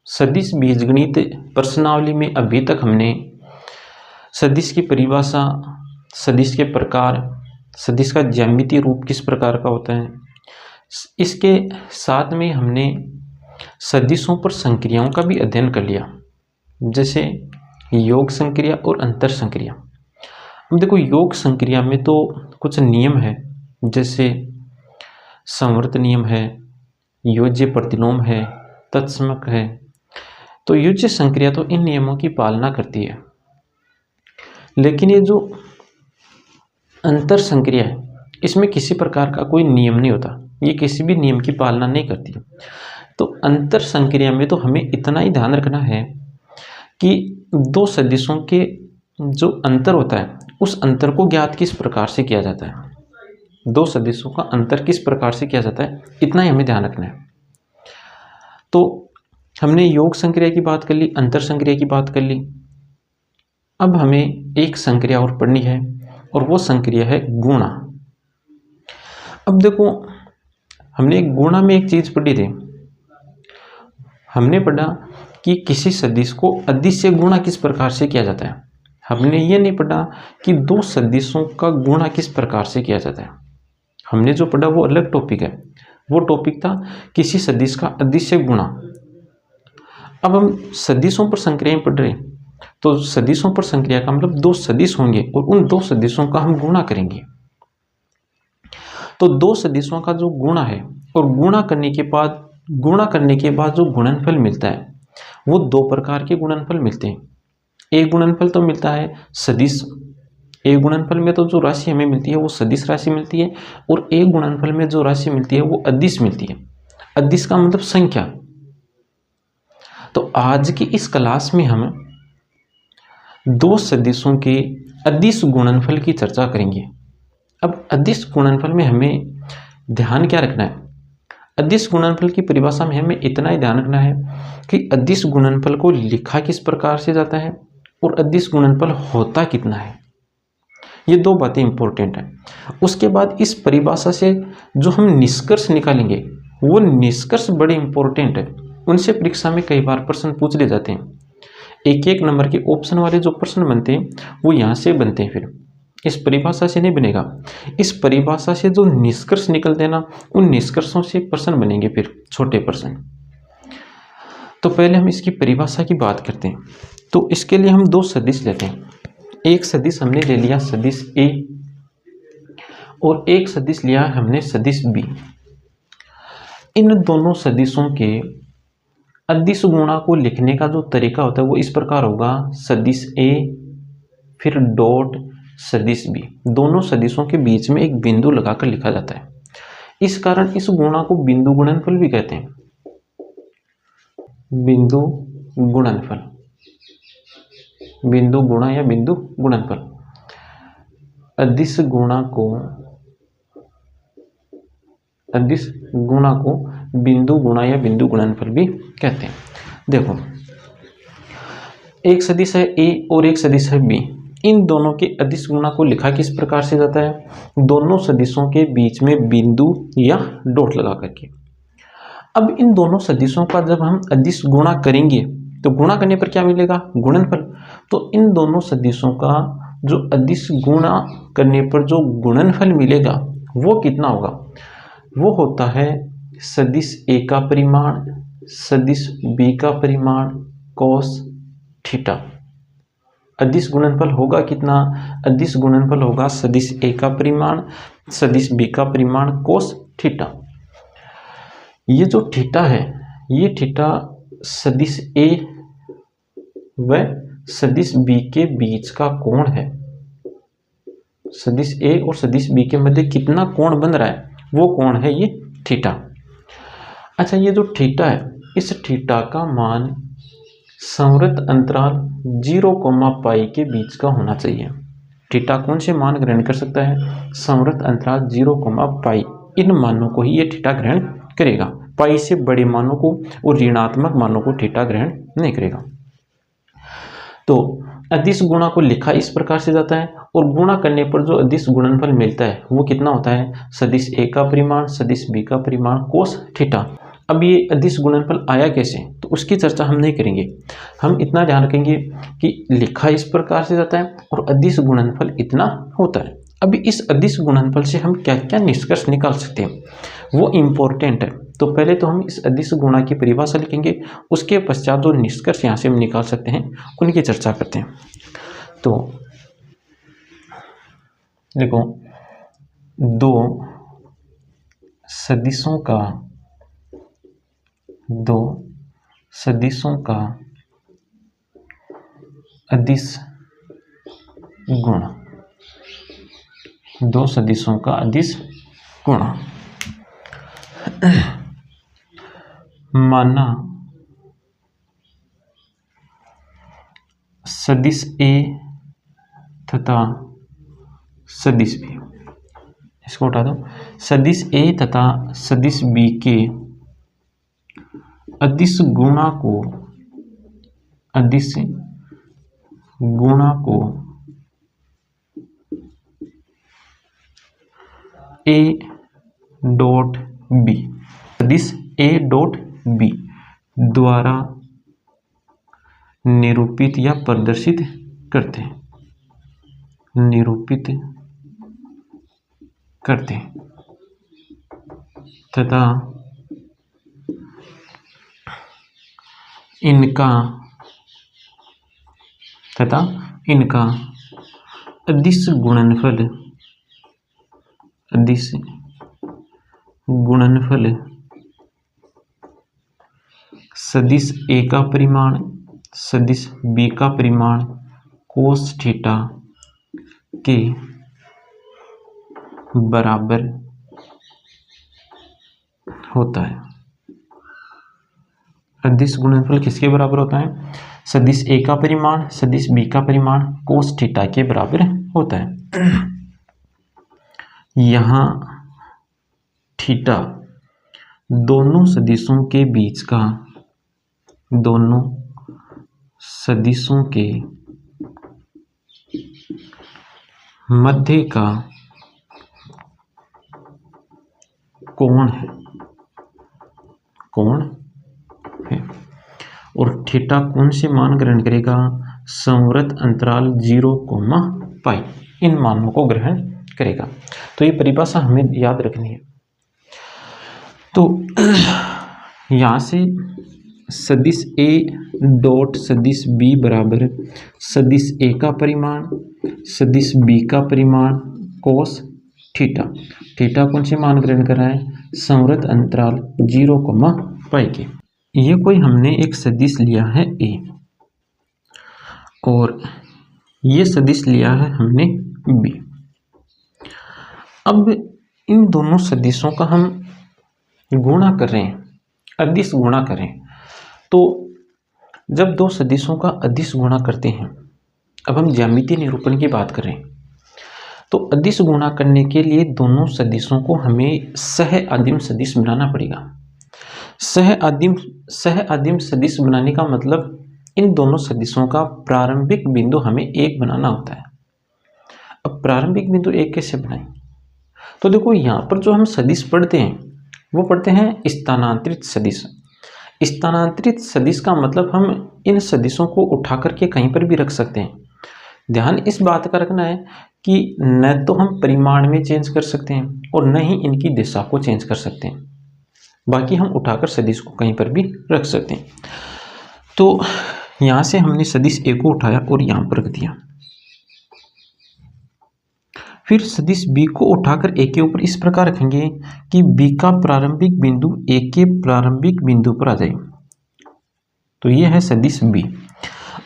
सदिश बीजगणित प्रश्नावली में अभी तक हमने सदिश की परिभाषा, सदिश के प्रकार, सदिश का ज्यामितीय रूप किस प्रकार का होता है, इसके साथ में हमने सदिशों पर संक्रियाओं का भी अध्ययन कर लिया, जैसे योग संक्रिया और अंतर संक्रिया। अब देखो, योग संक्रिया में तो कुछ नियम है, जैसे संवर्त नियम है, योज्य प्रतिलोम है, तत्समक है। तो योज्य संक्रिया तो इन नियमों की पालना करती है, लेकिन ये जो अंतर संक्रिया है इसमें किसी प्रकार का कोई नियम नहीं होता, ये किसी भी नियम की पालना नहीं करती। तो अंतर संक्रिया में तो हमें इतना ही ध्यान रखना है कि दो सदिशों के जो अंतर होता है उस अंतर को ज्ञात किस प्रकार से किया जाता है, दो सदिशों का अंतर किस प्रकार से किया जाता है, इतना ही हमें ध्यान रखना है। तो हमने योग संक्रिया की बात कर ली, अंतर संक्रिया की बात कर ली। अब हमें एक संक्रिया और पढ़नी है और वो संक्रिया है गुणा। अब देखो, हमने गुणा में एक चीज पढ़ी थी, हमने पढ़ा कि किसी सदिश को अदिश से गुणा किस प्रकार से किया जाता है। हमने ये नहीं पढ़ा कि दो सदिशों का गुणा किस प्रकार से किया जाता है। हमने जो पढ़ा वो अलग टॉपिक है, वो टॉपिक था किसी सदिश का अदिश से गुणा। अब हम सदिशों पर संक्रियाएं पढ़ रहे हैं, तो सदिशों पर संक्रिया का मतलब दो सदिश होंगे और उन दो सदिशों का हम गुणा करेंगे। तो दो सदिशों का जो गुणा है और गुणा करने के बाद जो गुणनफल मिलता है वो दो प्रकार के गुणनफल मिलते हैं। एक गुणनफल तो मिलता है सदिश, एक गुणनफल में तो जो राशि हमें मिलती है वो सदिश राशि मिलती है, और एक गुणनफल में जो राशि मिलती है वो अदिश मिलती है। अदिश का मतलब संख्या। तो आज की इस क्लास में हम दो सदिशों के अदिश गुणनफल की चर्चा करेंगे। अब अदिश गुणनफल में हमें ध्यान क्या रखना है, अदिश गुणनफल की परिभाषा में हमें इतना ही ध्यान रखना है कि अदिश गुणनफल को लिखा किस प्रकार से जाता है और अदिश गुणनफल होता कितना है। ये दो बातें इंपॉर्टेंट हैं। उसके बाद इस परिभाषा से जो हम निष्कर्ष निकालेंगे वो निष्कर्ष बड़े इंपॉर्टेंट है, उनसे परीक्षा में कई बार प्रश्न पूछ ले जाते हैं। एक एक नंबर के ऑप्शन वाले जो प्रश्न बनते हैं वो यहाँ से बनते हैं, फिर इस परिभाषा से नहीं बनेगा। इस परिभाषा से जो निष्कर्ष निकलते हैं ना, उन निष्कर्षों से प्रश्न बनेंगे, फिर छोटे प्रश्न। तो पहले हम इसकी परिभाषा की बात करते हैं। तो इसके लिए हम दो सदिश लेते हैं। एक सदिश हमने ले लिया सदिश ए और एक सदिश लिया हमने सदिश बी। इन दोनों सदिशों के अदिश गुणा को लिखने का जो तरीका होता है वो इस प्रकार होगा, सदिश ए फिर डॉट सदिश बी। दोनों सदिशों के बीच में एक बिंदु लगाकर लिखा जाता है। इस कारण इस गुणा को बिंदु गुणनफल भी कहते हैं, बिंदु गुणनफल, बिंदु गुणा या बिंदु गुणनफल। अदिश गुणा को बिंदु गुणा या बिंदु गुणनफल भी कहते हैं। देखो, एक सदिश है ए और एक सदिश है बी। इन दोनों के अदिश गुणा को लिखा किस प्रकार से जाता है, दोनों सदिशों के बीच में बिंदु या डॉट लगा करके। अब इन दोनों सदिशों का जब हम अदिश गुणा करेंगे तो गुणा करने पर क्या मिलेगा, गुणनफल। तो इन दोनों सदिशों का जो अदिश गुणा करने पर जो गुणनफल मिलेगा वो कितना होगा, वो होता है सदिश ए का परिमाण सदिश बी का परिमाण कोस थीटा। अदिश गुणनफल होगा कितना, अदिश गुणनफल होगा सदिश ए का परिमाण सदिश बी का परिमाण कोस थीटा। ये जो थीटा है ये थीटा सदिश ए व सदिश बी के बीच का कोण है। सदिश ए और सदिश बी के मध्य कितना कोण बन रहा है वो कोण है ये थीटा। अच्छा, ये जो थीटा है इस थीटा का मान संवृत अंतराल 0, π के बीच का होना चाहिए। थीटा कौन से मान ग्रहण कर सकता है, संवृत अंतराल 0, π। इन मानों को ही ये थीटा ग्रहण करेगा, पाई से बड़े मानों को और ऋणात्मक मानों को थीटा ग्रहण नहीं करेगा। तो अदिश गुणा को लिखा इस प्रकार से जाता है और गुणा करने पर जो अदिश गुणनफल मिलता है वो कितना होता है, सदिश ए का परिमाण सदिश बी का परिमाण कोस थीटा। अब ये अदिश गुणनफल आया कैसे, तो उसकी चर्चा हम नहीं करेंगे। हम इतना ध्यान रखेंगे कि लिखा इस प्रकार से जाता है और अदिश गुणनफल इतना होता है। अभी इस अदिश गुणनफल से हम क्या क्या निष्कर्ष निकाल सकते हैं वो इम्पोर्टेंट है। तो पहले तो हम इस अदिश गुणा की परिभाषा लिखेंगे, उसके पश्चात जो निष्कर्ष यहाँ से हम निकाल सकते हैं उनकी चर्चा करते हैं। तो देखो, दो सदिशों का अदिश गुण, दो सदिशों का अदिश गुण माना सदिश ए तथा सदिश बी, इसको उठा दो, सदिश ए तथा सदिश बी के अदिश गुणा ए डॉट बी, सदिश ए डॉट बी द्वारा निरूपित या प्रदर्शित करते हैं, तथा इनका अदिश गुणनफल सदिश ए का परिमाण सदिश बी का परिमाण कोस थीटा के बराबर होता है। अदिश गुणनफल किसके बराबर होता है? सदिश ए का परिमाण सदिश बी का परिमाण कोस थीटा के बराबर होता है। यहाँ थीटा दोनों सदिशों के मध्य का कोण है और थीटा कौन से मान ग्रहण करेगा? संवृत अंतराल 0, पाई, इन मानों को ग्रहण करेगा। तो ये परिभाषा हमें याद रखनी है। तो यहाँ से सदिश ए डॉट सदिश बी बराबर सदिश ए का परिमाण सदिश बी का परिमाण कोस थीटा, थीटा कौन से मान ग्रहण कर रहा है? संवृत अंतराल 0, पाई के। ये कोई हमने एक सदिश लिया है ए और ये सदिश लिया है हमने बी। अब इन दोनों सदिशों का हम गुणा कर रहे हैं, अदिश गुणा कर रहे हैं। तो जब दो सदिशों का अदिश गुणा करते हैं, अब हम ज्यामितीय निरूपण की बात कर रहे हैं, तो अदिश गुणा करने के लिए दोनों सदिशों को हमें सह आदिम सदिश बनाना पड़ेगा। सह आदिम सदिश बनाने का मतलब इन दोनों सदिशों का प्रारंभिक बिंदु हमें एक बनाना होता है। अब प्रारंभिक बिंदु एक कैसे बनाएं? तो देखो, यहाँ पर जो हम सदिश पढ़ते हैं वो पढ़ते हैं स्थानांतरित सदिश। स्थानांतरित सदिश का मतलब हम इन सदिशों को उठा करके कहीं पर भी रख सकते हैं। ध्यान इस बात का रखना है कि न तो हम परिमाण में चेंज कर सकते हैं और न ही इनकी दिशा को चेंज कर सकते हैं, बाकी हम उठाकर सदिश को कहीं पर भी रख सकते हैं। तो यहाँ से हमने सदिश ए को उठाया और यहाँ पर रख दिया, फिर सदिश बी को उठाकर ए के ऊपर इस प्रकार रखेंगे कि बी का प्रारंभिक बिंदु ए के प्रारंभिक बिंदु पर आ जाए। तो ये है सदिश बी।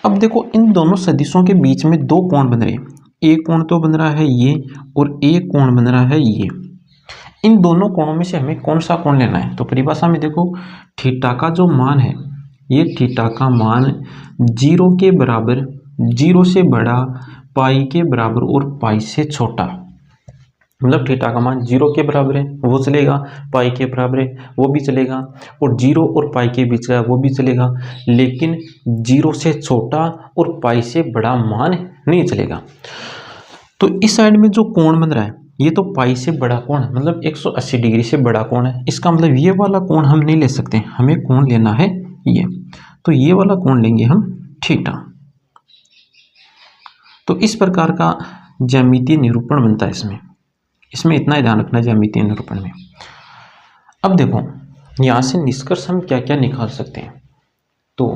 अब देखो, इन दोनों सदिशों के बीच में दो कोण बन रहे हैं। एक कोण तो बन रहा है ये और एक कोण बन रहा है ये। इन दोनों कोणों में से हमें कौन सा कोण लेना है? तो परिभाषा में देखो, थीटा का जो मान है, ये थीटा का मान 0 के बराबर, 0 से बड़ा, पाई के बराबर और पाई से छोटा, मतलब थीटा का मान 0 के बराबर है वो चलेगा, पाई के बराबर है वो भी चलेगा, और 0 और पाई के बीच का वो भी चलेगा, लेकिन 0 से छोटा और पाई से बड़ा मान नहीं चलेगा। तो इस साइड में जो कोण बन रहा है ये तो पाई से बड़ा कोण है, मतलब 180 डिग्री से बड़ा कोण है। इसका मतलब ये वाला कोण हम नहीं ले सकते, हमें कोण लेना है ये। तो ये वाला कोण लेंगे हम थीटा। तो इस प्रकार का ज्यामितीय निरूपण बनता है इसमें इतना ही ध्यान रखना ज्यामितीय निरूपण में। अब देखो यहाँ से निष्कर्ष हम क्या क्या निकाल सकते हैं। तो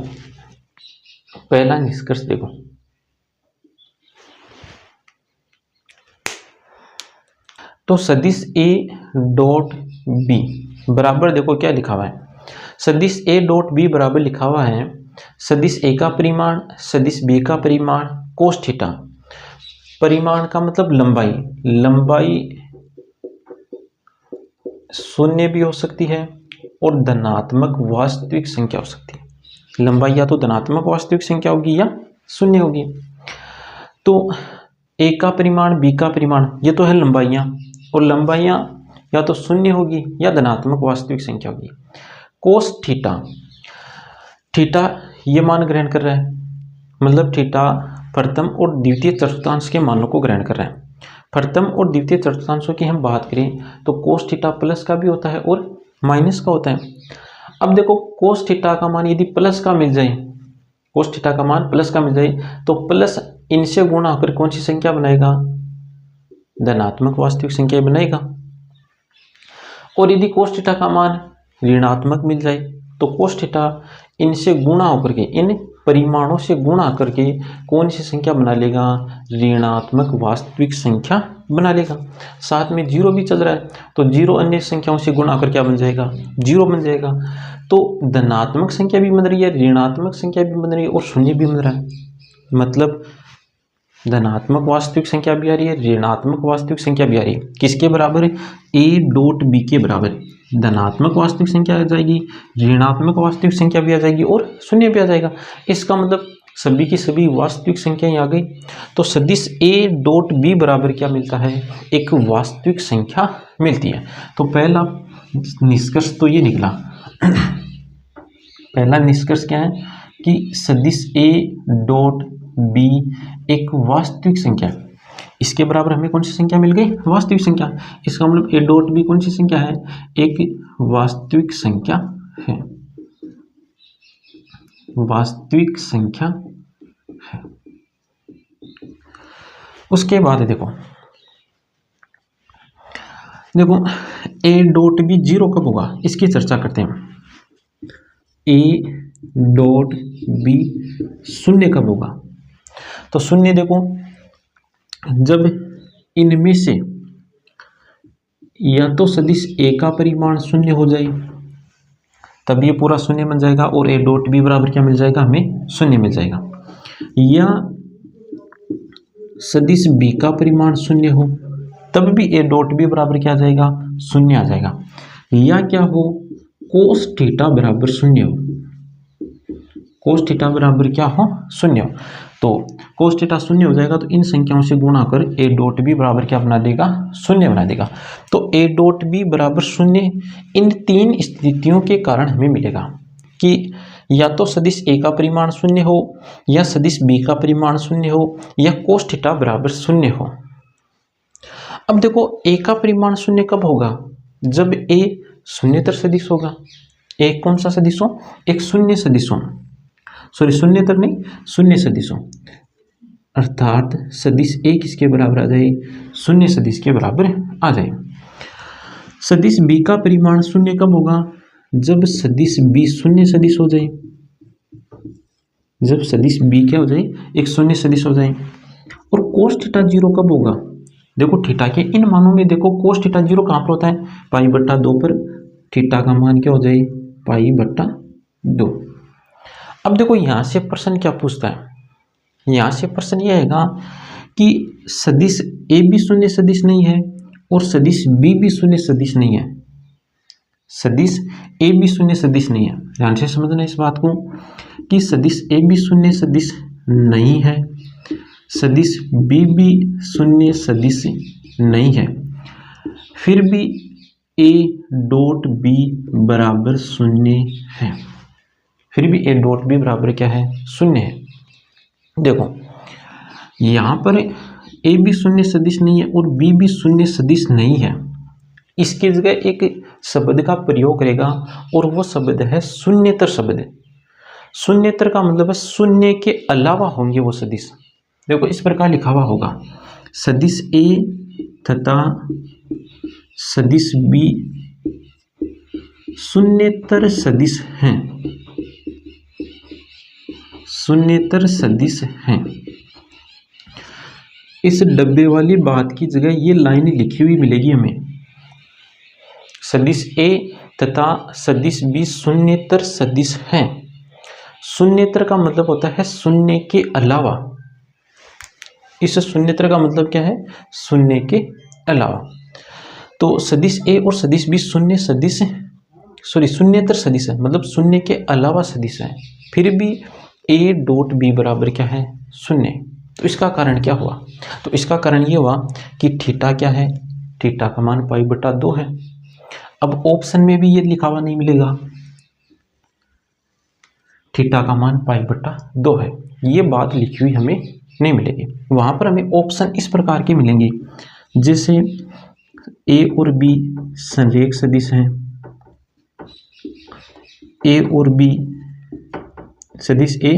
पहला निष्कर्ष देखो, तो सदिश ए डॉट बी बराबर, देखो क्या लिखा हुआ है, सदिश ए डॉट बी बराबर लिखा हुआ है सदिश ए का परिमाण सदिश बी का परिमाण कोस थीटा। परिमाण का मतलब लंबाई, लंबाई शून्य भी हो सकती है और धनात्मक वास्तविक संख्या हो सकती है। लंबाई या तो धनात्मक वास्तविक संख्या होगी या शून्य होगी। तो ए का परिमाण बी का परिमाण, ये तो है लंबाइयाँ, और लंबाइयाँ या तो शून्य होगी या धनात्मक वास्तविक संख्या होगी। कोस थीटा, थीटा ये मान ग्रहण कर रहा है, मतलब थीटा प्रथम और द्वितीय चतुर्थांश के मानों को ग्रहण कर रहा है। प्रथम और द्वितीय चतुर्थांशों की हम बात करें तो कोस थीटा प्लस का भी होता है और माइनस का होता है। अब देखो कोस थीटा का मान यदि प्लस का मिल जाए, कोस थीटा का मान प्लस का मिल जाए तो प्लस इनसे गुणा होकर कौन सी संख्या बनाएगा, धनात्मक वास्तविक संख्या बनाएगा। और यदि कोस थीटा का मान ऋणात्मक मिल जाए तो कोस थीटा इनसे गुणा होकर के, इन परिमाणों से गुणा करके कौन सी संख्या बना लेगा, ऋणात्मक वास्तविक संख्या बना लेगा। साथ में जीरो भी चल रहा है तो जीरो अन्य संख्याओं से गुणा कर क्या बन जाएगा, जीरो बन जाएगा। तो धनात्मक संख्या भी बन रही है, ऋणात्मक संख्या भी बन रही है और शून्य भी बन रहा है। मतलब धनात्मक वास्तविक संख्या भी आ रही है, ऋणात्मक वास्तविक संख्या भी आ रही है। किसके बराबर है, ए डॉट बी के बराबर। धनात्मक वास्तविक संख्या आ जाएगी, ऋणात्मक वास्तविक संख्या भी आ जाएगी और शून्य भी आ जाएगा। इसका मतलब सभी की सभी वास्तविक संख्याएं आ गई। तो सदिश ए डॉट बी बराबर क्या मिलता है, एक वास्तविक संख्या मिलती है। तो पहला निष्कर्ष तो ये निकला पहला निष्कर्ष क्या है कि सदिश ए डॉट बी एक वास्तविक संख्या है। इसके बराबर हमें कौन सी संख्या मिल गई, वास्तविक संख्या। इसका मतलब ए डॉट बी कौन सी संख्या है, एक वास्तविक संख्या है, वास्तविक संख्या है। उसके बाद देखो ए डॉट बी जीरो कब होगा, इसकी चर्चा करते हैं। ए डॉट बी शून्य कब होगा, तो शून्य देखो जब इनमें से या तो सदिश ए का परिमाण शून्य हो जाए तब ये पूरा शून्य बन जाएगा और ए डॉट बी बराबर क्या मिल जाएगा, हमें शून्य मिल जाएगा, या सदिश बी का परिमाण शून्य हो तब भी ए डॉट बी बराबर क्या आ जाएगा, शून्य आ जाएगा, या क्या हो कोस थीटा बराबर शून्य हो, कोस थीटा बराबर क्या हो, शून्य हो। तो कोस थीटा शून्य हो जाएगा तो इन संख्याओं से गुणा कर ए डॉट बी बराबर क्या बना देगा, शून्य बना देगा। तो ए डॉट बी बराबर शून्य इन तीन स्थितियों के कारण हमें मिलेगा कि या तो सदिश ए का परिमाण शून्य हो, या सदिश बी का परिमाण शून्य हो, या कोस थीटा बराबर शून्य हो। अब देखो ए का परिमाण शून्य कब होगा, जब ए शून्येतर सदिश होगा। ए कौन सा सदिश हो, एक शून्य सदिश हो, सॉरी शून्येतर नहीं, शून्य सदिश हो, अर्थात सदिश ए किसके बराबर आ जाए, शून्य सदिश के बराबर आ जाए। सदिश बी का परिमाण शून्य कब होगा, जब सदिश बी शून्य सदिश हो जाए, जब सदिश बी क्या हो जाए, एक शून्य सदिश हो जाए। और कोस थीटा जीरो कब होगा, देखो थीटा के इन मानों में देखो कोस थीटा जीरो कहाँ पर होता है, पाई बट्टा 2 पर थीटा का मान क्या हो जाए, पाई बट्टा 2। अब देखो यहाँ से प्रश्न क्या पूछता है, यहाँ से प्रश्न ये आएगा कि सदिश ए भी शून्य सदिश नहीं है और सदिश बी भी शून्य सदिश नहीं है, सदिश ए भी शून्य सदिश नहीं है। ध्यान से समझना इस बात को कि सदिश ए भी शून्य सदिश नहीं है, सदिश बी भी शून्य सदिश नहीं है, फिर भी ए डॉट बी बराबर शून्य है, फिर भी ए डॉट बी बराबर क्या है, शून्य है। देखो यहाँ पर ए भी शून्य सदिश नहीं है और बी भी शून्य सदिश नहीं है, इसकी जगह एक शब्द का प्रयोग करेगा और वो शब्द है शून्येतर शब्द। शून्येतर का मतलब है शून्य के अलावा होंगे वो सदिश। देखो इस प्रकार लिखा हुआ होगा, सदिश ए तथा सदिश बी शून्येतर सदिश हैं, शून्येतर सदिश हैं। इस डब्बे वाली बात की जगह ये लाइन लिखी हुई मिलेगी हमें, सदिश ए तथा सदिश बी शून्येतर सदिश हैं। शून्येतर का मतलब होता है शून्य के अलावा। इस शून्येतर का मतलब क्या है, शून्य के अलावा। तो सदिश ए और सदिश बी शून्य सदिश शून्येतर सदिश है, मतलब शून्य के अलावा सदिश है। फिर भी ए डॉट बी बराबर क्या है, शून्य। तो इसका कारण क्या हुआ, तो इसका कारण ये हुआ कि थीटा क्या है, थीटा का मान π/2 है। अब ऑप्शन में भी ये लिखा हुआ नहीं मिलेगा, थीटा का मान π/2 है, ये बात लिखी हुई हमें नहीं मिलेगी। वहाँ पर हमें ऑप्शन इस प्रकार के मिलेंगे, जैसे ए और बी संरेख सदिश हैं, ए और बी सदिश ए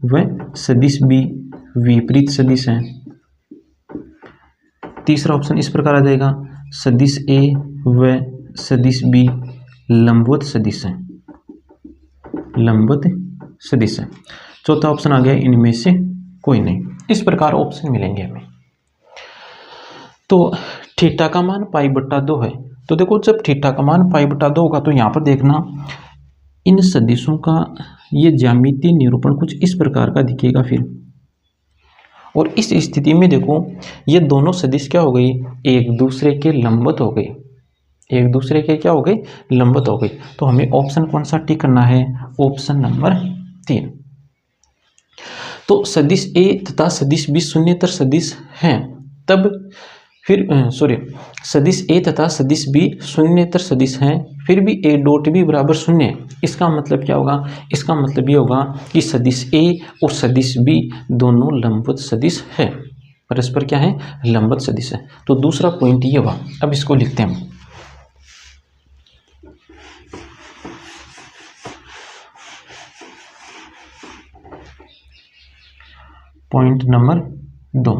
व सदिश बी विपरीत सदिश हैं। तीसरा ऑप्शन इस प्रकार आ जाएगा, सदिश ए व सदिश बी लंबवत सदिश हैं, लंबवत सदिश है। चौथा ऑप्शन आ गया इनमें से कोई नहीं। इस प्रकार ऑप्शन मिलेंगे हमें। तो थीटा का मान π/2 है। तो देखो जब थीटा का मान π/2 होगा तो यहाँ पर देखना इन सदिशों का ये ज्यामितीय निरूपण कुछ इस प्रकार का दिखेगा फिर। और इस स्थिति में देखो ये दोनों सदिश क्या हो गई, एक दूसरे के लंबवत हो गई, एक दूसरे के क्या हो गई, लंबवत हो गई। तो हमें ऑप्शन कौन सा टिक करना है, ऑप्शन नंबर 3। तो सदिश ए तथा सदिश बी शून्येतर सदिश हैं, तब फिर सदिश ए तथा सदिश बी शून्येतर सदिश हैं, फिर भी ए डॉट बी बराबर शून्य। इसका मतलब क्या होगा, इसका मतलब ये होगा कि सदिश ए और सदिश बी दोनों लंबवत सदिश है, परस्पर क्या है, लंबवत सदिश है। तो दूसरा पॉइंट ये हुआ। अब इसको लिखते हैं हम, पॉइंट नंबर 2,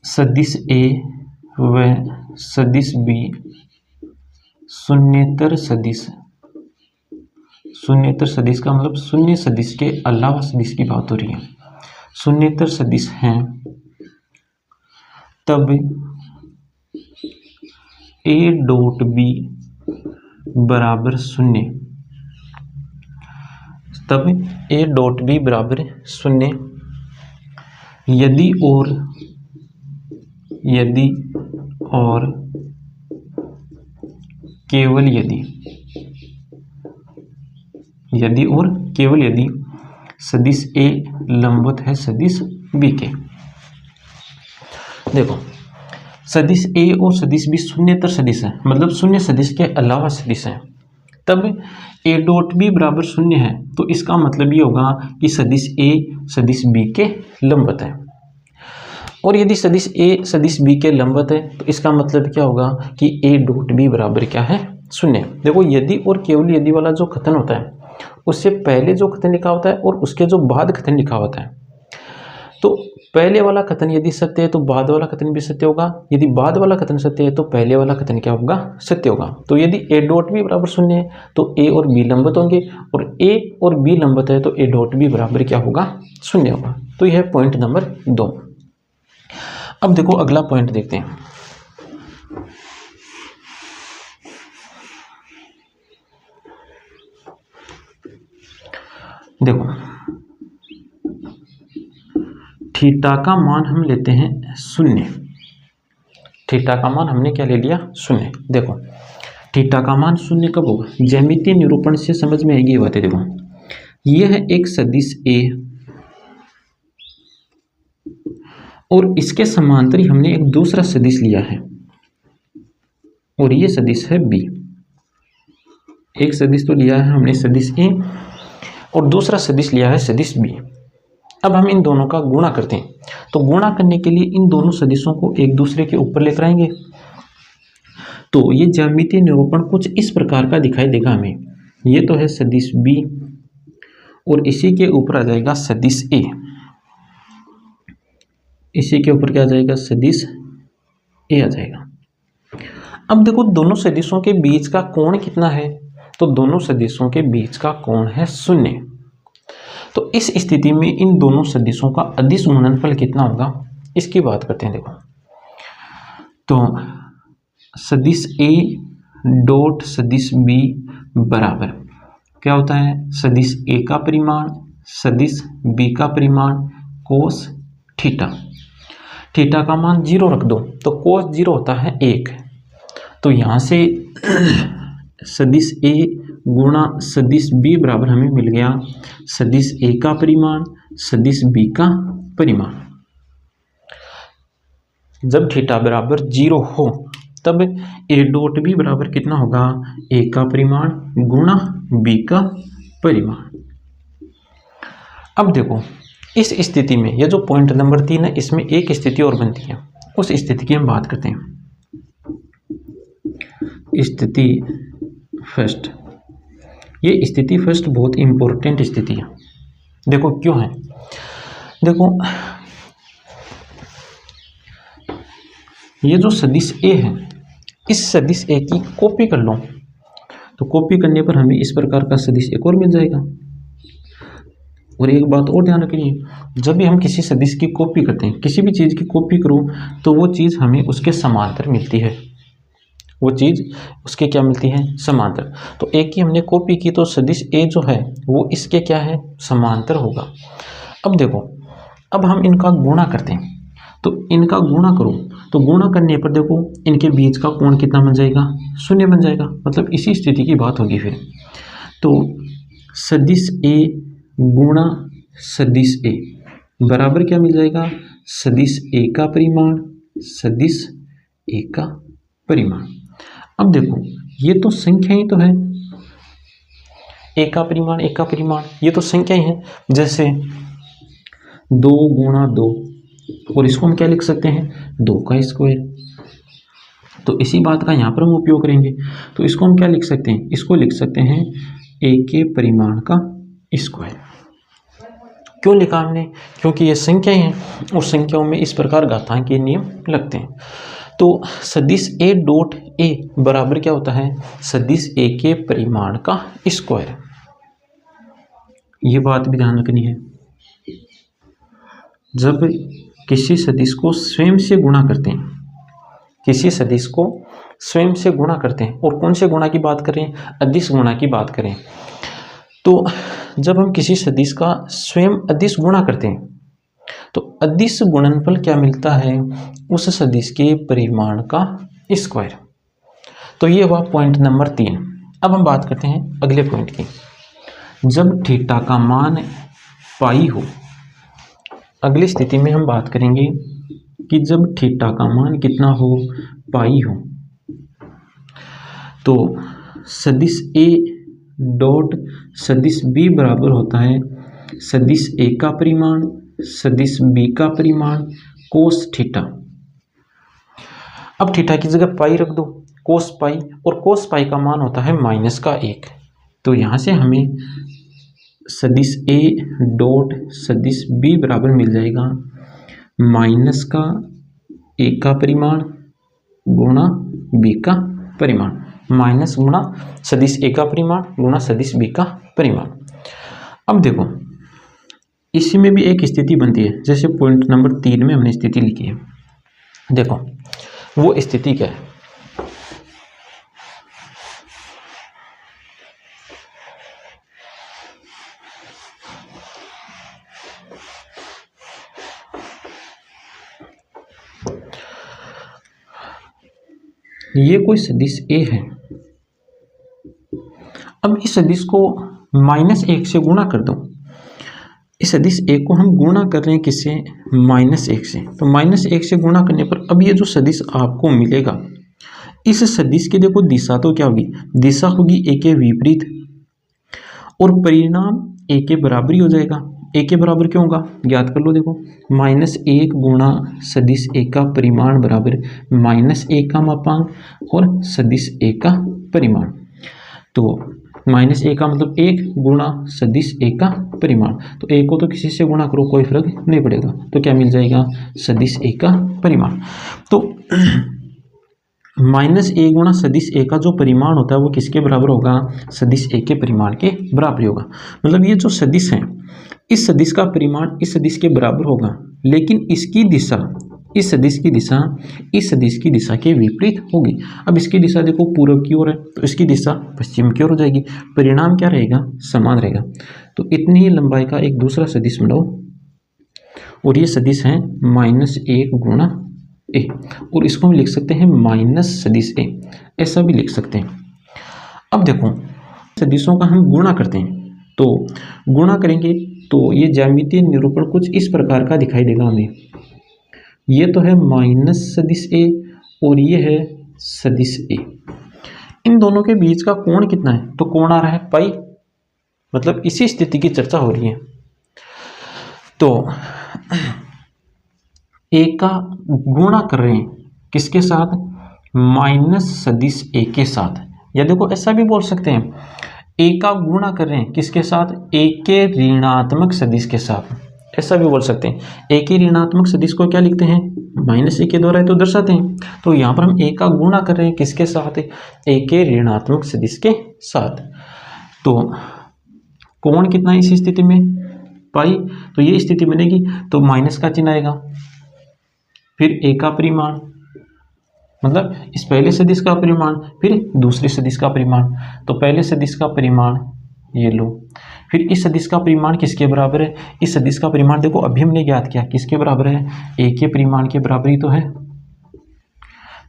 सदिश ए व सदिश बी शून्येतर सदिश। शून्येतर सदिश का मतलब शून्य सदिश के अलावा सदिश की बात हो रही है, शून्येतर सदिश हैं, तब ए डॉट बी बराबर शून्य, तब ए डॉट बी बराबर शून्य यदि और केवल यदि सदिश ए लंबवत है सदिश बी के। देखो सदिश ए और सदिश बी शून्येतर सदिश है, मतलब शून्य सदिश के अलावा सदिश है, तब ए डॉट बी बराबर शून्य है। तो इसका मतलब ये होगा कि सदिश ए सदिश बी के लंबवत है। और यदि सदिश ए सदिश बी के लंबवत है तो इसका मतलब क्या होगा कि ए डॉट बी बराबर क्या है, शून्य। देखो यदि और केवल यदि वाला जो कथन होता है उससे पहले जो कथन लिखा होता है और उसके जो बाद कथन लिखा होता है, तो पहले वाला कथन यदि सत्य है तो बाद वाला कथन भी सत्य होगा, यदि बाद वाला कथन सत्य है तो पहले वाला कथन क्या होगा, सत्य होगा। तो यदि ए डॉट बी बराबर शून्य है तो ए और बी लंबवत होंगे, और ए और बी लंबवत है तो ए डॉट बी बराबर क्या होगा, शून्य होगा। तो यह है पॉइंट नंबर 2। अब देखो अगला पॉइंट देखते हैं। देखो थीटा का मान हम लेते हैं शून्य, थीटा का मान हमने क्या ले लिया, शून्य। देखो थीटा का मान शून्य कब होगा, ज्यामितीय निरूपण से समझ में आएगी ये बातें। देखो यह है एक सदिश ए और इसके समांतर हमने एक दूसरा सदिश लिया है और ये सदिश है बी, एक सदिश तो लिया है हमने सदिश ए और दूसरा सदिश लिया है सदिश बी। अब हम इन दोनों का गुणा करते हैं। तो गुणा करने के लिए इन दोनों सदिशों को एक दूसरे के ऊपर लेकर आएंगे। तो ये ज्यामितीय निरूपण कुछ इस प्रकार का दिखाई देगा हमें। ये तो है सदिश बी और इसी के ऊपर आ जाएगा सदिश ए। इसी के ऊपर क्या आ जाएगा? सदिश ए आ जाएगा। अब देखो दोनों सदिशों के बीच का कोण कितना है? तो दोनों सदिशों के बीच का कोण है 0। तो इस स्थिति में इन दोनों सदिशों का अदिश गुणनफल कितना होगा इसकी बात करते हैं। देखो तो सदिश ए डॉट सदिश बी बराबर क्या होता है? सदिश ए का परिमाण सदिश बी का परिमाण कोस थीटा। थीटा का मान 0 रख दो तो कोस 0 होता है 1। तो यहाँ से सदिश ए गुणा सदिश बी बराबर हमें मिल गया सदिश ए का परिमाण सदिश बी का परिमाण। जब थीटा बराबर 0 हो तब ए डॉट बी बराबर कितना होगा? ए का परिमाण गुणा बी का परिमाण। अब देखो इस स्थिति में ये जो पॉइंट नंबर 3 है इसमें एक स्थिति और बनती है, उस स्थिति की हम बात करते हैं। स्थिति फर्स्ट, ये स्थिति फर्स्ट बहुत इंपॉर्टेंट स्थिति है। देखो क्यों है? देखो ये जो सदिश ए है इस सदिश ए की कॉपी कर लो तो कॉपी करने पर हमें इस प्रकार का सदिश एक और मिल जाएगा। और एक बात और ध्यान रखिए, जब भी हम किसी सदिश की कॉपी करते हैं, किसी भी चीज़ की कॉपी करो तो वो चीज़ हमें उसके समांतर मिलती है। वो चीज़ उसके क्या मिलती है? समांतर। तो एक की हमने कॉपी की तो सदिश ए जो है वो इसके क्या है? समांतर होगा। अब देखो अब हम इनका गुणा करते हैं तो इनका गुणा करो तो गुणा करने पर देखो इनके बीच का कोण कितना बन जाएगा? 0 बन जाएगा। मतलब इसी स्थिति की बात होगी फिर। तो सदिश ए गुणा सदिश ए बराबर क्या मिल जाएगा? सदिश ए का परिमाण सदिश ए का परिमाण। अब देखो ये तो संख्या ही तो है, ए का परिमाण ए का परिमाण, ये तो संख्या ही है। जैसे 2 गुणा 2 और इसको हम क्या लिख सकते हैं? 2 का स्क्वायर। तो इसी बात का यहाँ पर हम उपयोग करेंगे। तो इसको हम क्या लिख सकते हैं? इसको लिख सकते हैं ए के परिमाण का स्क्वायर। क्यों लिखा हमने? क्योंकि ये संख्याएं हैं और संख्याओं में इस प्रकार घातांकीय नियम लगते हैं। तो सदिश ए डॉट ए बराबर क्या होता है? सदिश ए के परिमाण का स्क्वायर। ये बात भी ध्यान रखनी है। जब किसी सदिश को स्वयं से गुणा करते हैं, किसी सदिश को स्वयं से गुणा करते हैं और कौन से गुणा की बात करें? अदिश गुणा की बात करें। तो जब हम किसी सदिश का स्वयं अदिश गुणा करते हैं तो अदिश गुणनफल क्या मिलता है? उस सदिश के परिमाण का स्क्वायर। तो ये हुआ पॉइंट नंबर 3। अब हम बात करते हैं अगले पॉइंट की। जब थीटा का मान पाई हो, अगली स्थिति में हम बात करेंगे कि जब थीटा का मान कितना हो? पाई हो। तो सदिश ए डॉट सदिश बी बराबर होता है सदिश ए का परिमाण सदिश बी का परिमाण कोस थीटा। अब थीटा की जगह पाई रख दो, कोस पाई, और कोस पाई का मान होता है -1। तो यहाँ से हमें सदिश ए डॉट सदिश बी बराबर मिल जाएगा -1 का परिमाण गुणा बी का परिमाण, माइनस गुणा सदिश ए का परिमाण गुणा सदिश बी का परिमाण। अब देखो इसी में भी एक स्थिति बनती है, जैसे पॉइंट नंबर 3 में हमने स्थिति लिखी है। देखो वो स्थिति क्या है? ये कोई सदिश ए है। अब इस सदिश को -1 से गुणा कर दो। इस सदिश ए को हम गुणा कर रहे हैं किससे? -1 से। तो -1 से गुणा करने पर अब ये जो सदिश आपको मिलेगा इस सदिश की देखो दिशा तो क्या होगी, दिशा होगी ए के विपरीत, और परिणाम ए के बराबर ही हो जाएगा। ए के बराबर क्यों होगा, ज्ञात कर लो। देखो -1 गुणा सदिश ए का परिमाण बराबर -1 का मापांक और सदिश ए का परिमाण। तो -1 का मतलब 1 गुणा सदिश ए का परिमाण, तो ए को तो किसी से गुणा करो कोई फर्क नहीं पड़ेगा, तो क्या मिल जाएगा, सदिश ए का परिमाण। तो -1 गुणा सदिश ए का जो परिमाण होता है वो किसके बराबर होगा, सदिश ए के परिमाण के बराबर होगा। मतलब ये जो सदिश है, इस सदिश का परिमाण इस सदिश के बराबर होगा, लेकिन इसकी दिशा, इस सदिश की दिशा इस सदिश की दिशा के विपरीत होगी। अब इसकी दिशा देखो पूर्व की ओर है, तो इसकी दिशा पश्चिम की ओर हो जाएगी। परिणाम क्या रहेगा, समान रहेगा। तो इतनी ही लंबाई का एक दूसरा सदिश बनाओ, और ये सदिश है -1 गुणा ए, और इसको हम लिख सकते हैं माइनस सदिश ए, ऐसा भी लिख सकते हैं। अब देखो सदिशों का हम गुणा करते हैं, तो गुणा करेंगे तो ये ज्यामितीय निरूपण कुछ इस प्रकार का दिखाई देगा हमें। ये तो है माइनस सदिश ए और ये है सदिश ए। इन दोनों के बीच का कोण कितना है, तो कोण आ रहा है पाई, मतलब इसी स्थिति की चर्चा हो रही है। तो ए का गुणा कर रहे हैं किसके साथ, माइनस सदिश ए के साथ, या देखो ऐसा भी बोल सकते हैं, ए का गुणा कर रहे हैं किसके साथ, ए के ऋणात्मक सदिश के साथ, ऐसा भी बोल सकते हैं। ए के ऋणात्मक सदिश को क्या लिखते हैं, -a के द्वारा तो दर्शाते हैं। तो यहाँ पर हम ए का गुणा कर रहे हैं किसके साथ, ए के ऋणात्मक सदिश के साथ। तो कोण कितना है इस स्थिति में, पाई, तो ये स्थिति बनेगी तो माइनस का चिन्ह आएगा, फिर ए का परिमाण, मतलब इस पहले सदिश का परिमाण, फिर दूसरे सदिश का परिमाण। तो पहले सदिश का परिमाण ये लो, फिर इस सदिश का परिमाण किसके बराबर है, इस सदिश का परिमाण देखो अभी हमने ज्ञात किया किसके बराबर है, ए के परिमाण के बराबर ही तो है।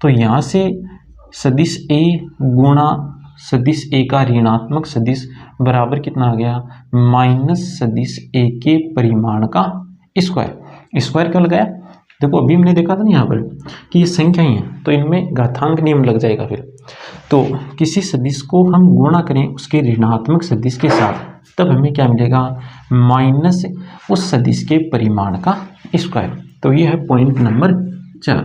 तो यहाँ से सदिश ए गुणा सदिश ए का ऋणात्मक सदिश बराबर कितना आ गया, माइनस सदिश ए के परिमाण का स्क्वायर। स्क्वायर क्या लगाया, देखो अभी हमने देखा था ना यहाँ पर कि ये संख्या ही है, तो इनमें घातांक नियम लग जाएगा फिर। तो किसी सदिश को हम गुणा करें उसके ऋणात्मक सदिश के साथ, तब हमें क्या मिलेगा, माइनस उस सदिश के परिमाण का स्क्वायर। तो ये है पॉइंट नंबर 4।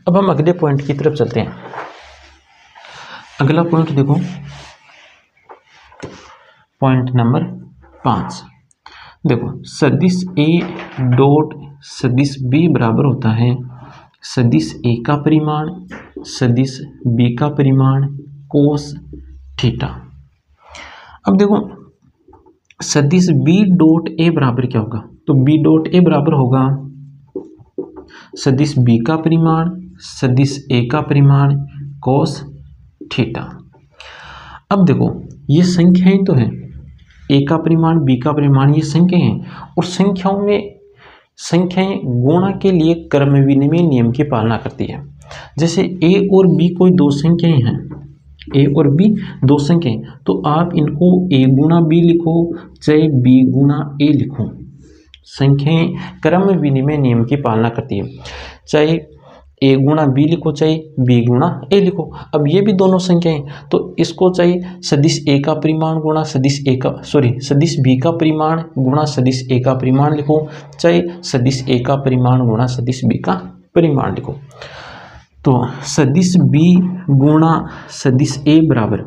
अब हम अगले पॉइंट की तरफ चलते हैं। अगला पॉइंट देखो, पॉइंट नंबर 5। देखो सदिश ए डॉट सदिश बी बराबर होता है सदिश ए का परिमाण सदिश बी का परिमाण कोस थीटा। अब देखो सदिश बी डॉट ए बराबर क्या होगा, तो बी डॉट ए बराबर होगा सदिश बी का परिमाण सदिश ए का परिमाण कोस थीटा। अब देखो ये संख्याएं तो हैं, ए का परिमाण बी का परिमाण, ये संख्याएं हैं, और संख्याओं में संख्याएं गुणा के लिए क्रम विनिमय नियम की पालना करती है। जैसे ए और बी कोई दो संख्याएं हैं, ए और बी दो संख्याएं, तो आप इनको ए गुणा बी लिखो चाहे बी गुणा ए लिखो, संख्याएं क्रम विनिमय नियम की पालना करती है। चाहे ए गुणा बी लिखो चाहे बी गुणा ए लिखो। अब ये भी दोनों संख्याएं, तो इसको चाहे सदिश ए का परिमाण गुणा सदिश बी का परिमाण गुणा सदिश ए का परिमाण लिखो, चाहे सदिश ए का परिमाण गुणा सदिश बी का परिमाण लिखो। तो सदिश बी गुणा सदिश ए बराबर,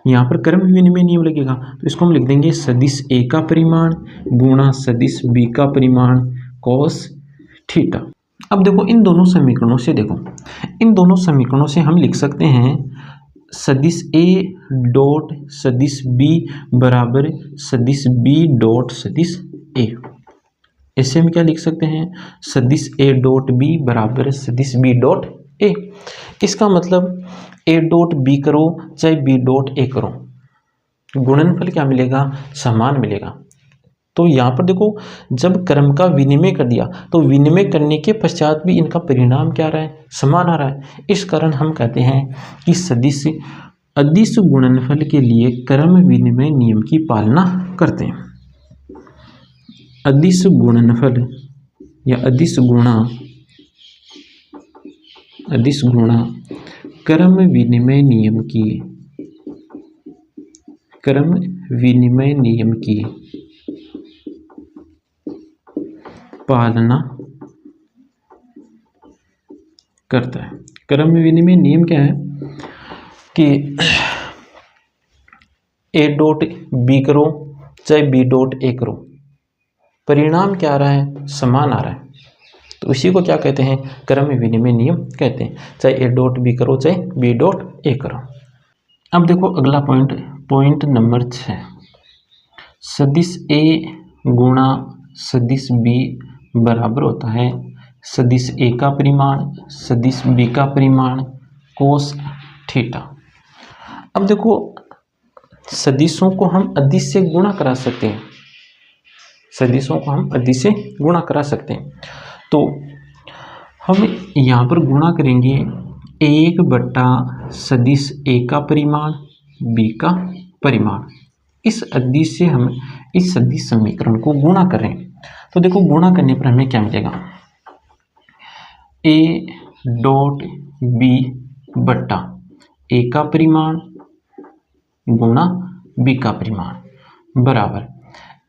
यहाँ पर क्रम विनिमय नियम लगेगा, तो इसको हम लिख देंगे सदिश ए का परिमाण गुणा सदिश बी का परिमाण कोस थीटा। अब देखो इन दोनों समीकरणों से, देखो इन दोनों समीकरणों से हम लिख सकते हैं सदिश ए डॉट सदिश बी बराबर सदिश बी डॉट सदिश ए। ऐसे हम क्या लिख सकते हैं, सदिश ए डॉट बी बराबर सदिश बी डॉट ए। इसका मतलब ए डॉट बी करो चाहे बी डॉट ए करो, गुणनफल क्या मिलेगा, समान मिलेगा। तो यहाँ पर देखो जब क्रम का विनिमय कर दिया तो विनिमय करने के पश्चात भी इनका परिणाम क्या आ रहा है, समान आ रहा है। इस कारण हम कहते हैं कि सदिश अदिश गुणनफल के लिए क्रम विनिमय नियम की पालना करते हैं। अदिश गुणनफल या अदिश गुणा क्रम विनिमय नियम की पालना करता है। क्रम विनिमय नियम क्या है कि ए डॉट बी करो चाहे बी डॉट ए करो, परिणाम क्या आ रहा है, समान आ रहा है, तो इसी को क्या कहते हैं, क्रम विनिमय नियम कहते हैं। चाहे ए डॉट बी करो चाहे बी डॉट ए करो। अब देखो अगला पॉइंट नंबर 6, सदिश ए गुणा सदिश बी बराबर होता है सदिश ए का परिमाण सदिश बी का परिमाण कोस थीटा। अब देखो सदिशों को हम अदिश से गुणा करा सकते हैं, सदिशों को हम अदिश से गुणा करा सकते हैं। तो हम यहाँ पर गुणा करेंगे 1 सदिश ए का परिमाण बी का परिमाण, इस अदिश से हम इस सदिश समीकरण को गुणा कर रहे हैं। तो देखो गुणा करने पर हमें क्या मिलेगा, ए डॉट बी बट्टा ए का परिमाण गुणा बी का परिमाण बराबर,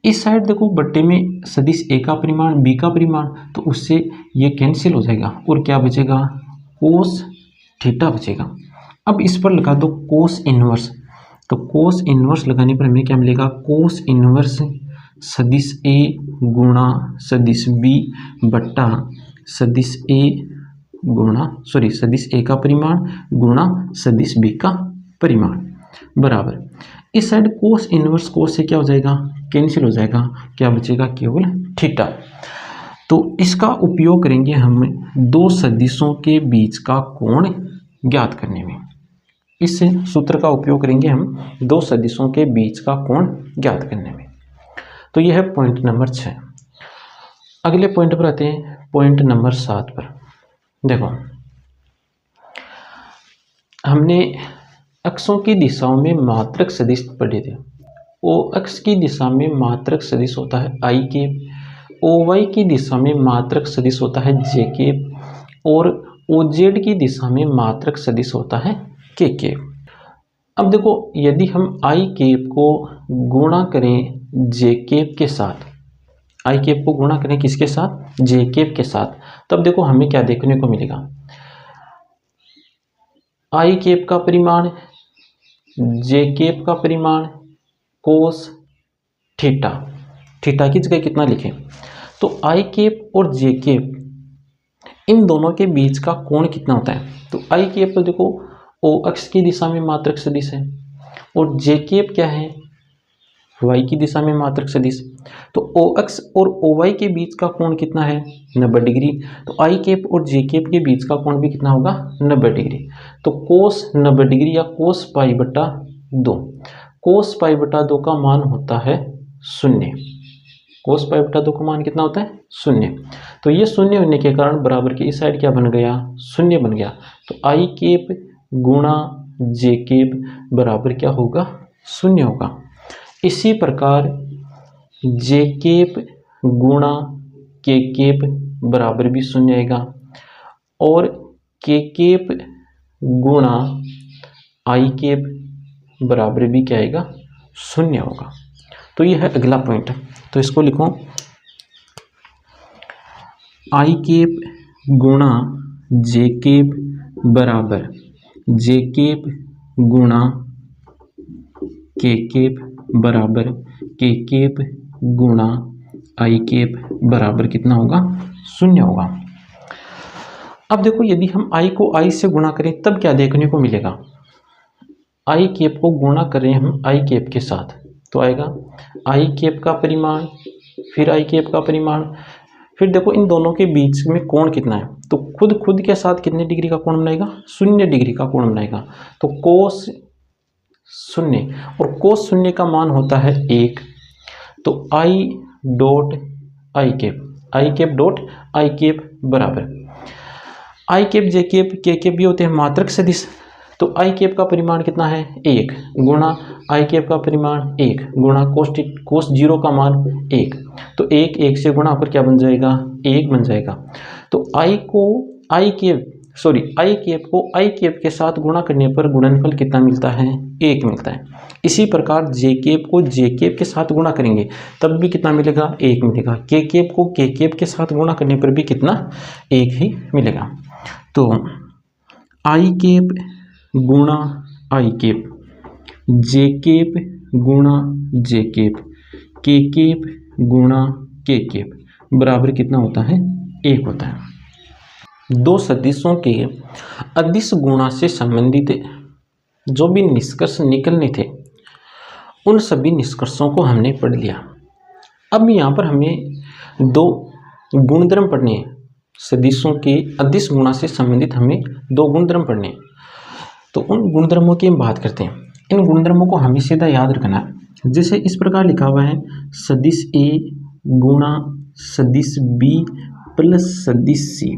इस साइड देखो बट्टे में सदिश ए का परिमाण बी का परिमाण, तो उससे ये कैंसिल हो जाएगा और क्या बचेगा, कोस थीटा बचेगा। अब इस पर लगा दो कोस इनवर्स, तो कोस इनवर्स लगाने पर हमें क्या मिलेगा, कोस इनवर्स सदिश ए गुणा सदिश बी बट्टा सदिश ए का परिमाण गुणा सदिश बी का परिमाण बराबर, इस साइड कोस इनवर्स कोस से क्या हो जाएगा, कैंसिल हो जाएगा, क्या बचेगा, केवल थीटा। तो इसका उपयोग करेंगे हम दो सदिशों के बीच का कोण ज्ञात करने में, इस सूत्र का उपयोग करेंगे हम दो सदिशों के बीच का कोण ज्ञात करने में। तो यह है पॉइंट नंबर 6। अगले पॉइंट पर आते हैं, पॉइंट नंबर 7 पर। देखो हमने अक्षों की दिशाओं में मात्रक सदिश पढ़े थे। ओ अक्ष की दिशा में मात्रक सदिश होता है आई केप, ओ वाई की दिशा में मात्रक सदिश होता है जे केप, और ओ जेड की दिशा में मात्रक सदिश होता है के केप। अब देखो यदि हम आई केप को गुणा करें जे केप के साथ, आई केप को गुणा करें किसके साथ, जे केप के साथ, तब देखो हमें क्या देखने को मिलेगा, आई केप का परिमाण जे केप का परिमाण कोस थीटा, थीटा की जगह कितना लिखें, तो आई केप और जे केप इन दोनों के बीच का कोण कितना होता है, तो आई केप तो देखो ओ अक्ष की दिशा में मात्रक सदिश है, और जे केप क्या है, वाई की दिशा में मात्रक सदिश, तो ओ अक्ष और ओ वाई के बीच का कोण कितना है, 90 डिग्री, तो आई केप और जे केप के बीच का कोण भी कितना होगा, 90 डिग्री। तो कोस 90 डिग्री या कोस पाई बटा 2, कोस पाई बटा 2 का मान होता है 0, कोस पाई बटा 2 का मान कितना होता है 0। तो ये 0 होने के कारण बराबर के इस साइड क्या बन गया, 0 बन गया, तो आई केप गुणा जे केप बराबर क्या होगा, 0 होगा। इसी प्रकार जे केप गुणा के केप बराबर भी 0 आएगा, और के केप गुणा आई केप बराबर भी क्या आएगा, 0 होगा। तो यह है अगला पॉइंट, तो इसको लिखो आई केप गुणा जे केप बराबर जे केप गुणा के केप बराबर के केप गुणा आई केप बराबर कितना होगा, 0 होगा। अब देखो यदि हम आई को आई से गुणा करें तब क्या देखने को मिलेगा, आई केप को गुणा करें हम आई केप के साथ, तो आएगा आई केप का परिमाण फिर आई केप का परिमाण, फिर देखो इन दोनों के बीच में कोण कितना है, तो खुद के साथ कितने डिग्री का कोण बनाएगा, 0 डिग्री का कोण बनाएगा, तो कोस 0, और कोस 0 का मान होता है 1, तो i dot i cap dot i cap बराबर i cap j cap k cap भी होते हैं मात्रक सदिश, तो आई केप का परिमाण कितना है 1 गुणा आई केप का परिमाण 1 गुणा कोस 0 का मान 1, तो 1 से गुणा होकर क्या बन जाएगा, 1 बन जाएगा। तो आई केप सॉरी आई कैप को आई कैप के साथ गुणा करने पर गुणनफल कितना मिलता है, 1 मिलता है। इसी प्रकार जे कैप को जे कैप के साथ गुणा करेंगे तब भी कितना मिलेगा, 1 मिलेगा। के कैप को के कैप के साथ गुणा करने पर भी कितना, 1 ही मिलेगा। तो आई कैप गुणा आई कैप, जे कैप गुणा जे कैप, के कैप गुणा के कैप बराबर कितना होता है, 1 होता है। दो सदिशों के अदिश गुणा से संबंधित जो भी निष्कर्ष निकलने थे उन सभी निष्कर्षों को हमने पढ़ लिया। अब यहाँ पर हमें 2 गुणधर्म पढ़ने हैं। सदिशों के अदिश गुणा से संबंधित हमें 2 गुणधर्म पढ़ने हैं। तो उन गुणधर्मों की हम बात करते हैं। इन गुणधर्मों को हमें सीधा याद रखना है। जैसे इस प्रकार लिखा हुआ है, सदिश ए गुणा सदिश बी प्लस सदिश सी,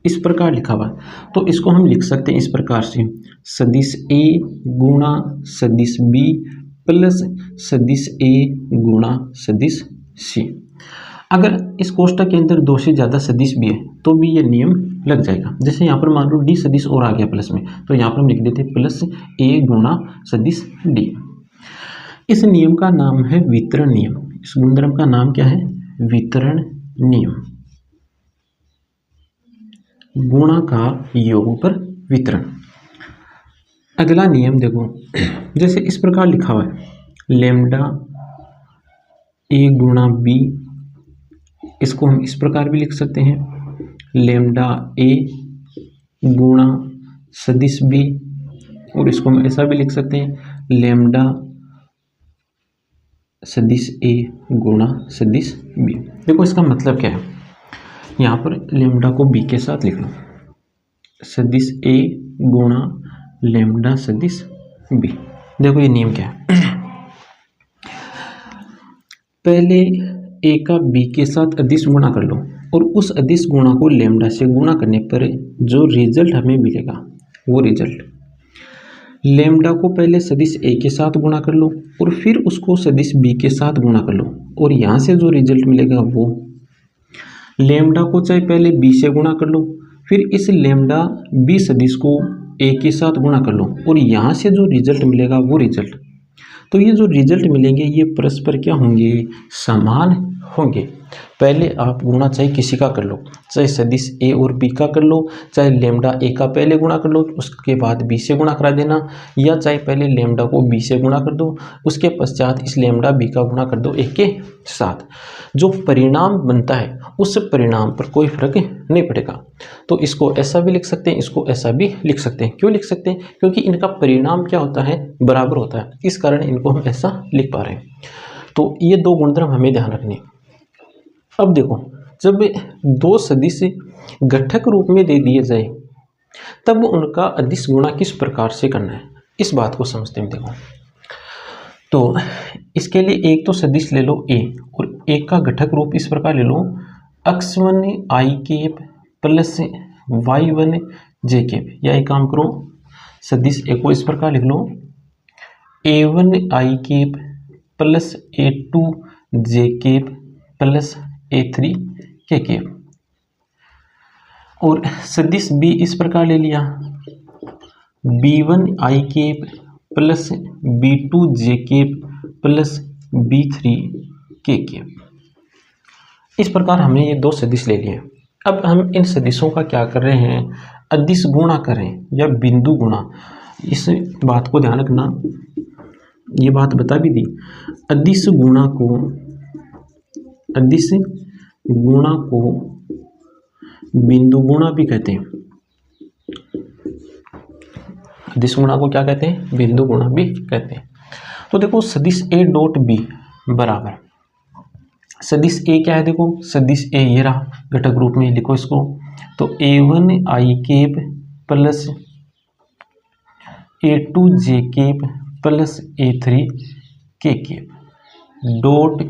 इस प्रकार लिखा हुआ है। तो इसको हम लिख सकते हैं इस प्रकार से, सदिश ए गुणा सदिश बी प्लस सदिश ए गुणा सदिश सी। अगर इस कोष्ठक के अंदर 2 से ज़्यादा सदिश भी है तो भी ये नियम लग जाएगा। जैसे यहाँ पर मान लो डी सदिश और आ गया प्लस में, तो यहाँ पर हम लिख देते प्लस ए गुणा सदिश डी। इस नियम का नाम है वितरण नियम। इस गुणधर्म का नाम क्या है, वितरण नियम। गुणा का योग पर वितरण। अगला नियम देखो, जैसे इस प्रकार लिखा हुआ है, लैम्डा ए गुणा बी, इसको हम इस प्रकार भी लिख सकते हैं, लैम्डा ए गुणा सदिश बी, और इसको हम ऐसा भी लिख सकते हैं, लैम्डा सदिश ए गुणा सदिश बी। देखो इसका मतलब क्या है, यहाँ पर लैम्डा को बी के साथ लिख लो, सदिश ए गुणा लैम्डा सदिश बी। देखो ये नियम क्या है, पहले ए का बी के साथ अदिश गुणा कर लो और उस अदिश गुणा को लैम्डा से गुणा करने पर जो रिजल्ट हमें मिलेगा वो रिजल्ट, लैम्डा को पहले सदिश ए के साथ गुणा कर लो और फिर उसको सदिश बी के साथ गुणा कर लो, और यहाँ से जो रिजल्ट मिलेगा वो लैम्डा को चाहे पहले बी से गुणा कर लो, फिर इस लैम्डा बी सदिश को ए के साथ गुणा कर लो, और यहाँ से जो रिजल्ट मिलेगा वो रिजल्ट, तो ये जो रिजल्ट मिलेंगे ये परस्पर क्या होंगे, समान होंगे। पहले आप गुणा चाहे किसी का कर लो, चाहे सदिश ए और बी का कर लो, चाहे लैम्डा ए का पहले गुणा कर लो उसके बाद बी से गुणा करा देना, या चाहे पहले लैम्डा को बी से गुणा कर दो उसके पश्चात इस लैम्डा बी का गुणा कर दो ए के साथ। जो परिणाम बनता है उस परिणाम पर कोई फर्क नहीं पड़ेगा। तो इसको ऐसा भी लिख सकते हैं, इसको ऐसा भी लिख सकते हैं। क्यों लिख सकते हैं, क्योंकि इनका परिणाम क्या होता है, बराबर होता है, इस कारण इनको हम ऐसा लिख पा रहे हैं। तो ये 2 गुणधर्म हमें ध्यान रखने। अब देखो, जब 2 सदिश घटक रूप में दे दिए जाए तब उनका अदिश गुणा किस प्रकार से करना है, इस बात को समझते हैं। देखो तो इसके लिए एक तो सदिश ले लो ए, और एक का घटक रूप इस प्रकार ले लो, x1 आई कैप प्लस y1 जे कैप। या एक काम करो, सदिश ए को इस प्रकार लिख लो, a1 आई कैप प्लस a2 जे कैप प्लस a3 के कैप, और सदिश बी इस प्रकार ले लिया, b1 आई कैप प्लस b2 जे कैप प्लस b3 के कैप। इस प्रकार हमने ये 2 सदिश ले लिए। अब हम इन सदिशों का क्या कर रहे हैं, अदिश गुणा करें या बिंदु गुणा। इस बात को ध्यान रखना, ये बात बता भी दी, अदिश गुणा को बिंदु गुणा भी कहते हैं। अदिश गुणा को क्या कहते हैं, बिंदु गुणा भी कहते हैं। तो देखो सदिश ए डॉट बी बराबर, सदिश ए क्या है, देखो सदिश ए ये रहा, घटक रूप में लिखो इसको, तो a1 आई कैप प्लस a2 जे कैप प्लस a3 के कैप डॉट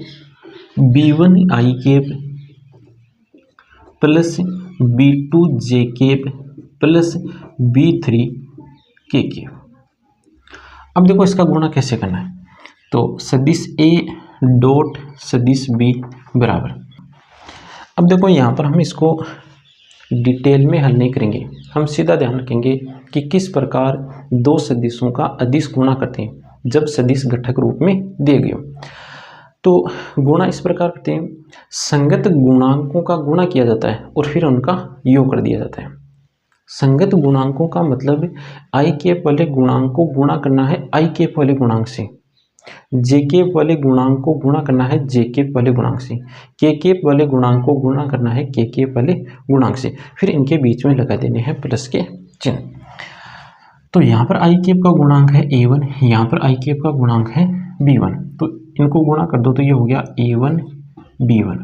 b1 आई कैप प्लस b2 जे कैप प्लस b3 के कैप। अब देखो इसका गुणा कैसे करना है, तो सदिश ए डॉट सदिश बी बराबर, अब देखो यहाँ पर हम इसको डिटेल में हल नहीं करेंगे, हम सीधा ध्यान रखेंगे कि किस प्रकार दो सदिशों का अदिश गुणा करते हैं जब सदिश घटक रूप में दिए गए। तो गुणा इस प्रकार करते हैं, संगत गुणांकों का गुणा किया जाता है और फिर उनका योग कर दिया जाता है। संगत गुणांकों का मतलब आई कैप वाले गुणांक को गुणा करना है आई कैप वाले गुणांक से, जे कैप वाले गुणांक को गुणा करना है जे कैप वाले गुणांक से, के कैप वाले गुणांक को गुणा करना है के कैप वाले गुणांक से, फिर इनके बीच में लगा देने हैं प्लस के चिन्ह। तो यहाँ पर आई कैप का गुणांक है a1, यहाँ पर आई कैप का गुणांक है b1, तो इनको गुणा कर दो तो ये हो गया a1 b1।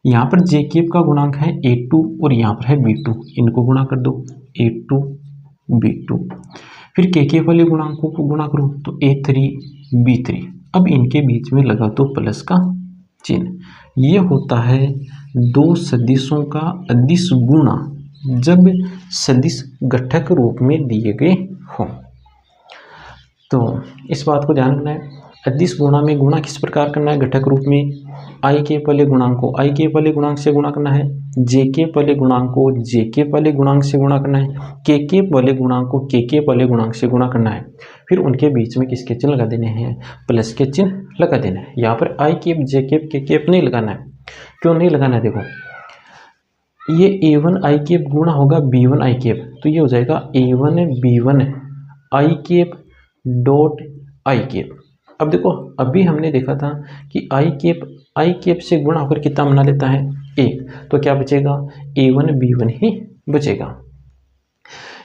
यहाँ पर जे कैप का गुणांक है a2 और यहाँ पर है b2, इनको गुणा कर दो a2 b2। फिर के कैप वाले गुणांकों को गुणा करो तो a3 b3। अब इनके बीच में लगा दो प्लस का चिन्ह। ये होता है दो सदिशों का अदिश गुणा जब सदिश घटक रूप में दिए गए हों। तो इस बात को ध्यान रखना है, अदिश गुणा में गुणा किस प्रकार करना है, घटक रूप में आई कैप वाले गुणांक को आई कैप वाले गुणांक से गुणा करना है, जे कैप वाले गुणांक को जे कैप वाले गुणांक से गुणा करना है, के कैप वाले गुणांक को के कैप वाले गुणांक से गुणा करना है, फिर उनके बीच में किसके चिन्ह लगा देने हैं, प्लस के चिन्ह लगा देना है। यहाँ पर आई कैप जे कैप के कैप नहीं लगाना है। क्यों नहीं लगाना है, देखो ये a1 आई कैप गुणा होगा b1 आई कैप, तो ये हो जाएगा a1 b1 I cap dot I cap. अब देखो अभी हमने देखा था कि आई कैप से गुणा होकर कितना बना लेता है 1, तो क्या बचेगा a1 b1 ही बचेगा।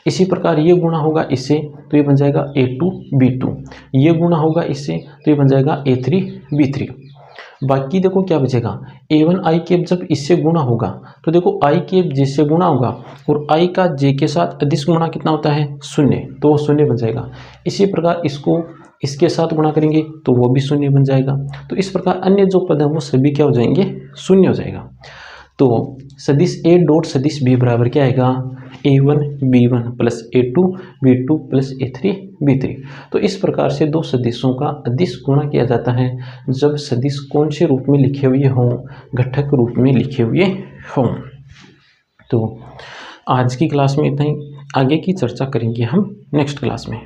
इसी प्रकार ये गुणा होगा इससे तो ये बन जाएगा a2 b2, ये गुणा होगा इससे तो ये बन जाएगा a3 b3। बाकी देखो क्या बचेगा, a1 आई कैप जब इससे गुणा होगा तो देखो आई कैप जे से गुणा होगा और आई का जे के साथ अदिश गुणा कितना होता है 0, तो वो 0 बन जाएगा। इसी प्रकार इसको इसके साथ गुणा करेंगे तो वो भी 0 बन जाएगा। तो इस प्रकार अन्य जो पद है वो सभी क्या हो जाएंगे, 0 हो जाएगा। तो सदिश a डॉट सदिश b बराबर क्या आएगा, a1 b1 plus a2 b2 plus a3 b3। तो इस प्रकार से दो सदिशों का अदिश गुणा किया जाता है जब सदिश कौन से रूप में लिखे हुए हों, घटक रूप में लिखे हुए हों। तो आज की क्लास में इतना ही, आगे की चर्चा करेंगे हम नेक्स्ट क्लास में।